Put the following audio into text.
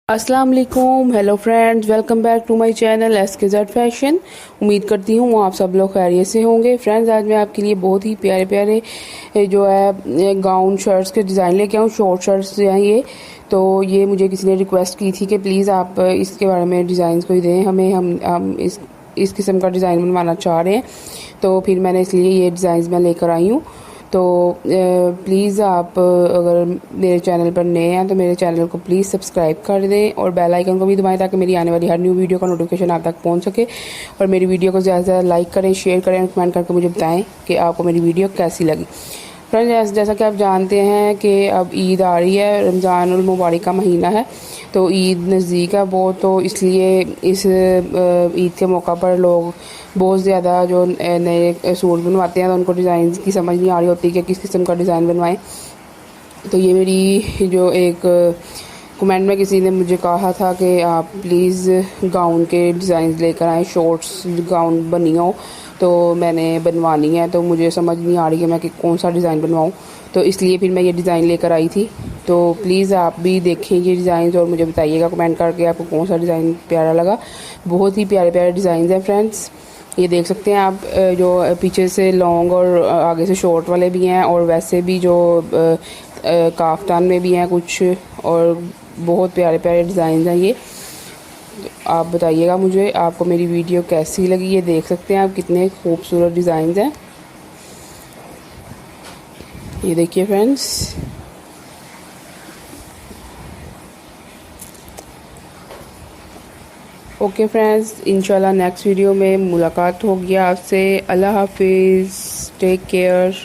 अस्सलाम वालेकुम, hello friends, welcome back to my channel SKZ fashion. उम्मीद करती हूँ आप सब लोग खैरियत से होंगे। फ्रेंड्स, आज मैं आपके लिए बहुत ही प्यारे प्यारे जो है गाउन शर्ट्स के डिज़ाइन लेके आऊँ। शॉर्ट शर्ट्स हैं ये। तो ये मुझे किसी ने रिक्वेस्ट की थी कि प्लीज़ आप इसके बारे में डिज़ाइन कोई दें हमें, हम इस किस्म का डिज़ाइन बनवाना चाह रहे हैं। तो फिर मैंने इसलिए ये डिज़ाइन मैं लेकर आई हूँ। तो प्लीज़ आप अगर मेरे चैनल पर नए हैं तो मेरे चैनल को प्लीज़ सब्सक्राइब कर दें और बेल आइकन को भी दबाएं ताकि मेरी आने वाली हर न्यू वीडियो का नोटिफिकेशन आप तक पहुंच सके। और मेरी वीडियो को ज़्यादा से ज़्यादा लाइक करें, शेयर करें और कमेंट करके मुझे बताएं कि आपको मेरी वीडियो कैसी लगी। फ्रेंड्स, जैसा कि आप जानते हैं कि अब ईद आ रही है, रमज़ानुल मुबारक का महीना है, तो ईद नज़दीक है बहुत, तो इसलिए इस ईद के मौका पर लोग बहुत ज़्यादा जो नए सूट बनवाते हैं तो उनको डिज़ाइन की समझ नहीं आ रही होती कि किस किस्म का डिज़ाइन बनवाएं। तो ये मेरी जो एक कमेंट में किसी ने मुझे कहा था कि आप प्लीज़ गाउन के डिज़ाइन लेकर आएँ, शॉर्ट्स गाउन बनी हो, तो मैंने बनवानी है, तो मुझे समझ नहीं आ रही कि मैं कौन सा डिज़ाइन बनवाऊँ। तो इसलिए फिर मैं ये डिज़ाइन लेकर आई थी। तो प्लीज़ आप भी देखें ये डिज़ाइन और मुझे बताइएगा कमेंट करके आपको कौन सा डिज़ाइन प्यारा लगा। बहुत ही प्यारे प्यारे डिज़ाइन हैं फ्रेंड्स। ये देख सकते हैं आप, जो पीछे से लॉन्ग और आगे से शॉर्ट वाले भी हैं और वैसे भी जो काफ्तान में भी हैं कुछ, और बहुत प्यारे प्यारे डिज़ाइन हैं ये। तो आप बताइएगा मुझे आपको मेरी वीडियो कैसी लगी। ये देख सकते हैं आप कितने खूबसूरत डिज़ाइन हैं। ये देखिए फ्रेंड्स। ओके फ्रेंड्स, इंशाल्लाह नेक्स्ट वीडियो में मुलाकात होगी आपसे। अल्लाह हाफिज़, टेक केयर।